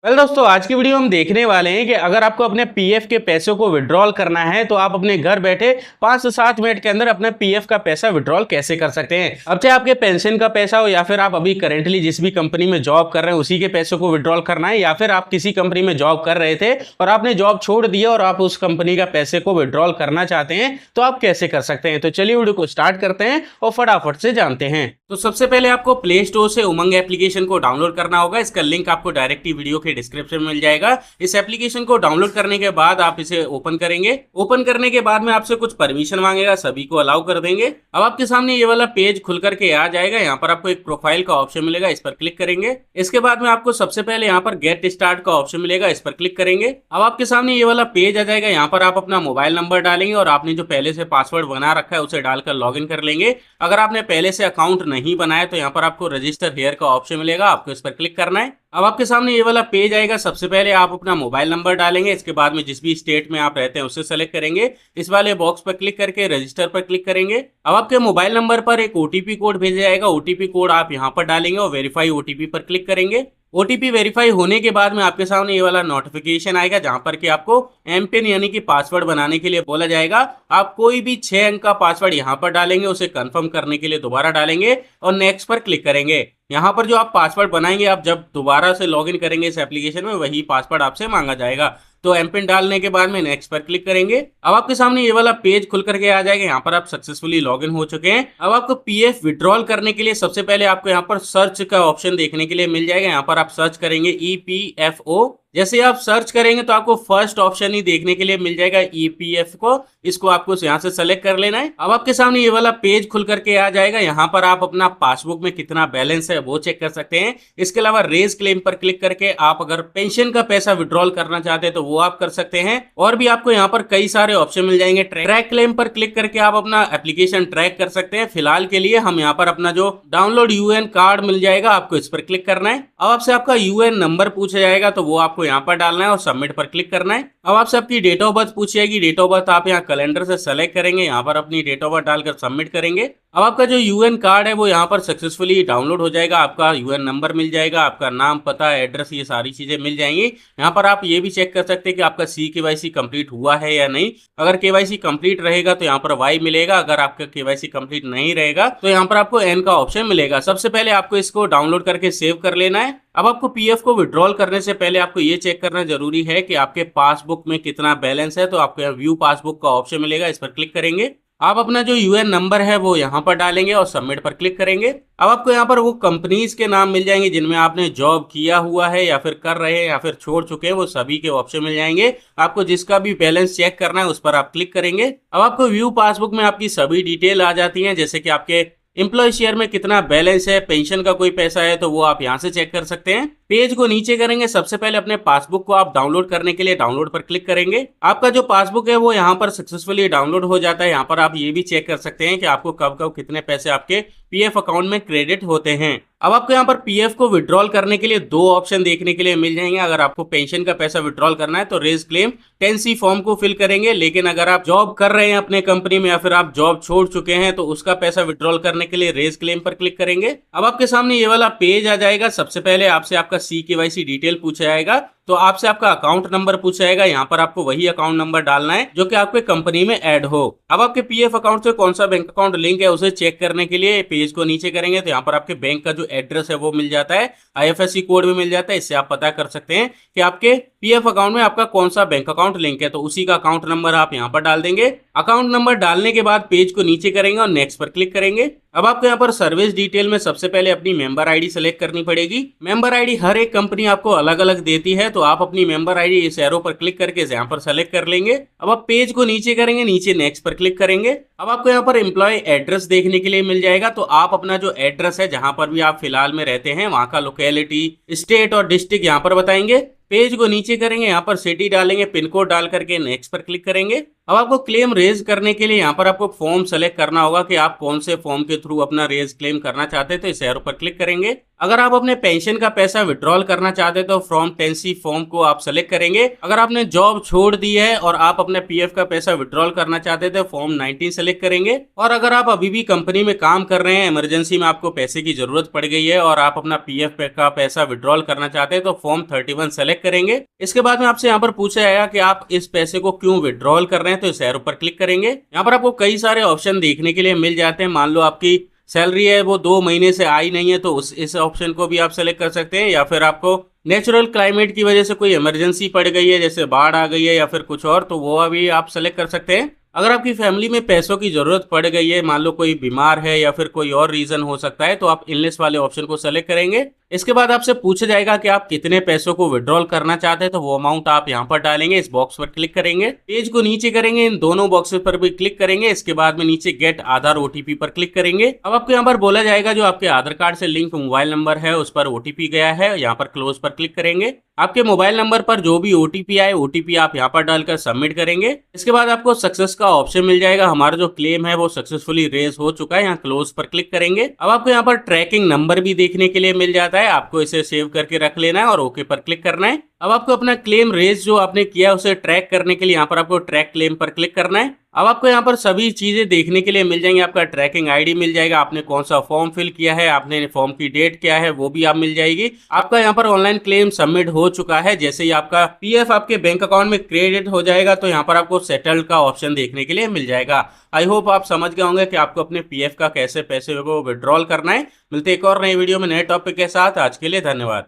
दोस्तों आज की वीडियो हम देखने वाले हैं कि अगर आपको अपने पीएफ के पैसों को विड्रॉल करना है तो आप अपने घर बैठे 5 से 7 मिनट के अंदर अपने पीएफ का पैसा विड्रॉल कैसे कर सकते हैं। अब चाहे आपके पेंशन का पैसा हो या फिर आप अभी करेंटली जिस भी कंपनी में जॉब कर रहे हैं उसी के पैसों को विड्रॉल करना है, या फिर आप किसी कंपनी में जॉब कर रहे थे और आपने जॉब छोड़ दिया और आप उस कंपनी का पैसे को विड्रॉल करना चाहते हैं तो आप कैसे कर सकते हैं। तो चलिए वीडियो को स्टार्ट करते हैं और फटाफट से जानते हैं। तो सबसे पहले आपको प्ले स्टोर से उमंग एप्लीकेशन को डाउनलोड करना होगा। इसका लिंक आपको डायरेक्टली वीडियो के डिस्क्रिप्शन में मिल जाएगा। इस एप्लीकेशन को डाउनलोड करने के बाद आप इसे ओपन करेंगे। ओपन करने के बाद में आपसे कुछ परमिशन मांगेगा, सभी को अलाउ कर देंगे। अब आपके सामने ये वाला पेज खुल करके आ जाएगा। यहाँ पर आपको एक प्रोफाइल का ऑप्शन मिलेगा, इस पर क्लिक करेंगे। इसके बाद में आपको सबसे पहले यहाँ पर गेट स्टार्ट का ऑप्शन मिलेगा, इस पर क्लिक करेंगे। अब आपके सामने ये वाला पेज आ जाएगा। यहाँ पर आप अपना मोबाइल नंबर डालेंगे और आपने जो पहले से पासवर्ड बना रखा है उसे डालकर लॉग इन कर लेंगे। अगर आपने पहले से अकाउंट नहीं बनाया तो यहाँ पर आपको रजिस्टर हियर का ऑप्शन मिलेगा, आपको इस पर क्लिक करना है। अब आपके सामने ये वाला पेज आएगा। सबसे पहले आप अपना मोबाइल नंबर डालेंगे। इसके बाद में जिस भी स्टेट में आप रहते हैं उसे सेलेक्ट करेंगे। इस वाले बॉक्स पर क्लिक करके रजिस्टर पर क्लिक करेंगे। अब आपके मोबाइल नंबर पर एक ओटीपी कोड भेजा जाएगा। ओटीपी कोड आप यहाँ पर डालेंगे और वेरीफाई ओटीपी पर क्लिक करेंगे। ओटीपी वेरीफाई होने के बाद में आपके सामने ये वाला नोटिफिकेशन आएगा जहां पर कि आपको एमपिन यानी कि पासवर्ड बनाने के लिए बोला जाएगा। आप कोई भी 6 अंक का पासवर्ड यहां पर डालेंगे, उसे कंफर्म करने के लिए दोबारा डालेंगे और नेक्स्ट पर क्लिक करेंगे। यहाँ पर जो आप पासवर्ड बनाएंगे, आप जब दोबारा से लॉगिन करेंगे इस एप्लीकेशन में वही पासवर्ड आपसे मांगा जाएगा। तो एमपिन डालने के बाद में नेक्स्ट पर क्लिक करेंगे। अब आपके सामने ये वाला पेज खुल करके आ जाएगा। यहाँ पर आप सक्सेसफुली लॉगिन हो चुके हैं। अब आपको पीएफ विड्रॉल करने के लिए सबसे पहले आपको यहाँ पर सर्च का ऑप्शन देखने के लिए मिल जाएगा। यहाँ पर आप सर्च करेंगे ईपीएफओ। जैसे आप सर्च करेंगे तो आपको फर्स्ट ऑप्शन ही देखने के लिए मिल जाएगा ईपीएफ को। इसको आपको यहाँ से सेलेक्ट कर लेना है। अब आपके सामने ये वाला पेज खुल करके आ जाएगा। यहाँ पर आप अपना पासबुक में कितना बैलेंस है वो चेक कर सकते हैं। इसके अलावा रेज क्लेम पर क्लिक करके आप अगर पेंशन का पैसा विड्रॉल करना चाहते हैं तो वो आप कर सकते हैं। और भी आपको यहाँ पर कई सारे ऑप्शन मिल जाएंगे। ट्रैक क्लेम पर क्लिक करके आप अपना एप्लीकेशन ट्रैक कर सकते हैं। फिलहाल के लिए हम यहाँ पर अपना जो डाउनलोड यूएन कार्ड मिल जाएगा, आपको इस पर क्लिक करना है। अब आपसे आपका यूएन नंबर पूछा जाएगा तो वो आपको यहाँ पर डालना है और सबमिट पर क्लिक करना है। अब आपसे आपकी डेट ऑफ बर्थ पूछी जाएगी। डेट ऑफ बर्थ आप यहाँ कैलेंडर से सेलेक्ट करेंगे, यहाँ पर अपनी डेट ऑफ बर्थ डालकर सबमिट करेंगे। अब आपका जो यूएन कार्ड है वो यहाँ पर सक्सेसफुली डाउनलोड हो जाएगा। आपका यूएन नंबर मिल जाएगा, आपका नाम, पता, एड्रेस, ये सारी चीजें मिल जाएंगी। यहाँ पर आप ये भी चेक कर सकते हैं कि आपका केवाईसी कंप्लीट हुआ है या नहीं। अगर केवाईसी कंप्लीट रहेगा तो यहाँ पर वाई मिलेगा। अगर आपका केवाईसी कंप्लीट नहीं रहेगा तो यहाँ पर आपको एन का ऑप्शन मिलेगा। सबसे पहले आपको इसको डाउनलोड करके सेव कर लेना है। अब आपको पीएफ को विड्रॉल करने से पहले आपको ये चेक करना जरूरी है कि आपके पासबुक में कितना बैलेंस है। तो आपको यहाँ व्यू पासबुक का ऑप्शन मिलेगा, इस पर क्लिक करेंगे। आप अपना जो यूएन नंबर है वो यहाँ पर डालेंगे और सबमिट पर क्लिक करेंगे। अब आपको यहाँ पर वो कंपनीज के नाम मिल जाएंगे जिनमें आपने जॉब किया हुआ है या फिर कर रहे हैं या फिर छोड़ चुके हैं, वो सभी के ऑप्शन मिल जाएंगे। आपको जिसका भी बैलेंस चेक करना है उस पर आप क्लिक करेंगे। अब आपको व्यू पासबुक में आपकी सभी डिटेल आ जाती है, जैसे कि आपके एम्प्लॉय शेयर में कितना बैलेंस है, पेंशन का कोई पैसा है तो वो आप यहाँ से चेक कर सकते हैं। पेज को नीचे करेंगे। सबसे पहले अपने पासबुक को आप डाउनलोड करने के लिए डाउनलोड पर क्लिक करेंगे। आपका जो पासबुक है वो यहाँ पर सक्सेसफुली डाउनलोड हो जाता है। यहाँ पर आप ये भी चेक कर सकते हैं कि आपको कब कब कितने पैसे आपके पीएफ अकाउंट में क्रेडिट होते हैं। अब आपको यहाँ पर पीएफ को विड्रॉल करने के लिए 2 ऑप्शन देखने के लिए मिल जाएंगे। अगर आपको पेंशन का पैसा विड्रॉल करना है तो रेज क्लेम 10C फॉर्म को फिल करेंगे। लेकिन अगर आप जॉब कर रहे हैं अपने कंपनी में या फिर आप जॉब छोड़ चुके हैं तो उसका पैसा विड्रॉल करने के लिए रेज क्लेम पर क्लिक करेंगे। अब आपके सामने ये वाला पेज आ जाएगा। सबसे पहले आपसे आपका केवाईसी डिटेल पूछा जाएगा, तो आपसे आपका अकाउंट नंबर पूछा जाएगा। यहाँ पर आपको वही अकाउंट नंबर डालना है जो कि आपके कंपनी में ऐड हो। अब आपके पीएफ अकाउंट से कौन सा बैंक अकाउंट लिंक है उसे चेक करने के लिए पेज को नीचे करेंगे तो यहाँ पर आपके बैंक का जो एड्रेस है वो मिल जाता है, आईएफएससी कोड भी मिल जाता है। इससे आप पता कर सकते हैं कि आपके पीएफ अकाउंट में आपका कौन सा बैंक अकाउंट लिंक है। तो उसी का अकाउंट नंबर आप यहाँ पर डाल देंगे। अकाउंट नंबर डालने के बाद पेज को नीचे करेंगे और नेक्स्ट पर क्लिक करेंगे। अब आपको यहाँ पर सर्विस डिटेल में सबसे पहले अपनी मेंबर आईडी सेलेक्ट करनी पड़ेगी। मेंबर आईडी हर एक कंपनी आपको अलग अलग देती है, तो आप अपनी मेंबर आईडी इस एरो पर क्लिक करके यहाँ पर सेलेक्ट कर लेंगे। अब आप पेज को नीचे करेंगे, नीचे नेक्स्ट पर क्लिक करेंगे। अब आपको यहाँ पर एम्प्लॉय एड्रेस देखने के लिए मिल जाएगा। तो आप अपना जो एड्रेस है जहां पर भी आप फिलहाल में रहते हैं वहां का लोकेलिटी, स्टेट और डिस्ट्रिक्ट यहाँ पर बताएंगे। पेज को नीचे करेंगे, यहाँ पर सिटी डालेंगे, पिन कोड डाल करके नेक्स्ट पर क्लिक करेंगे। अब आपको क्लेम रेज करने के लिए यहाँ पर आपको फॉर्म सेलेक्ट करना होगा कि आप कौन से फॉर्म के थ्रू अपना रेज क्लेम करना चाहते हैं, तो इस एरो पर क्लिक करेंगे। अगर आप अपने पेंशन का पैसा विड्रॉल करना चाहते हैं तो फ्रॉम 10C फॉर्म को आप सेलेक्ट करेंगे। अगर आपने जॉब छोड़ दी है और आप अपने पीएफ का पैसा विड्रॉल करना चाहते थे, फॉर्म 19 सेलेक्ट करेंगे। और अगर आप अभी भी कंपनी में काम कर रहे हैं, इमरजेंसी में आपको पैसे की जरूरत पड़ गई है और आप अपना पीएफ का पैसा विड्रॉल करना चाहते हैं, तो फॉर्म 31 सेलेक्ट करेंगे। इसके बाद में आपसे यहाँ पर पूछा जाएगा कि आप इस पैसे को क्यों विड्रॉल कर रहे हैं, तो इस एरो पर क्लिक करेंगे। यहाँ पर आपको कई सारे ऑप्शन देखने के लिए मिल जाते हैं। मान लो आपकी सैलरी है वो 2 महीने से आई नहीं है, तो इस ऑप्शन को भी आप सेलेक्ट कर सकते हैं। या फिर आपको नेचुरल क्लाइमेट की वजह से कोई इमरजेंसी पड़ गई है, जैसे बाढ़ आ गई है या फिर कुछ और, तो वो भी आप सेलेक्ट कर सकते हैं। अगर आपकी फैमिली में पैसों की जरूरत पड़ गई है, मान लो कोई बीमार है या फिर कोई और रीजन हो सकता है, तो आप इलनेस वाले ऑप्शन को सेलेक्ट करेंगे। इसके बाद आपसे पूछा जाएगा कि आप कितने पैसों को विड्रॉल करना चाहते हैं, तो वो अमाउंट आप यहाँ पर डालेंगे। इस बॉक्स पर क्लिक करेंगे, पेज को नीचे करेंगे, इन दोनों बॉक्सेस पर भी क्लिक करेंगे। इसके बाद में नीचे गेट आधार ओटीपी पर क्लिक करेंगे। अब आपको यहाँ पर बोला जाएगा जो आपके आधार कार्ड से लिंक मोबाइल नंबर है उस पर ओटीपी गया है, यहाँ पर क्लोज पर क्लिक करेंगे। आपके मोबाइल नंबर पर जो भी ओटीपी आए, ओटीपी आप यहाँ पर डालकर सबमिट करेंगे। इसके बाद आपको सक्सेस का ऑप्शन मिल जाएगा। हमारा जो क्लेम है वो सक्सेसफुली रेज हो चुका है, यहाँ क्लोज पर क्लिक करेंगे। अब आपको यहाँ पर ट्रैकिंग नंबर भी देखने के लिए मिल जाता है, आपको इसे सेव करके रख लेना है और ओके पर क्लिक करना है। अब आपको अपना क्लेम रेज जो आपने किया उसे ट्रैक करने के लिए यहाँ पर आपको ट्रैक क्लेम पर क्लिक करना है। अब आपको यहाँ पर सभी चीजें देखने के लिए मिल जाएंगी। आपका ट्रैकिंग आईडी मिल जाएगा, आपने कौन सा फॉर्म फिल किया है, आपने फॉर्म की डेट क्या है वो भी आप मिल जाएगी। आपका यहाँ पर ऑनलाइन क्लेम सबमिट हो चुका है। जैसे ही आपका पीएफ आपके बैंक अकाउंट में क्रेडिट हो जाएगा तो यहाँ पर आपको सेटल्ड का ऑप्शन देखने के लिए मिल जाएगा। आई होप आप समझ गए होंगे कि आपको अपने पीएफ का कैसे पैसे को विड्रॉल करना है। मिलते एक और नई वीडियो में नए टॉपिक के साथ। आज के लिए धन्यवाद।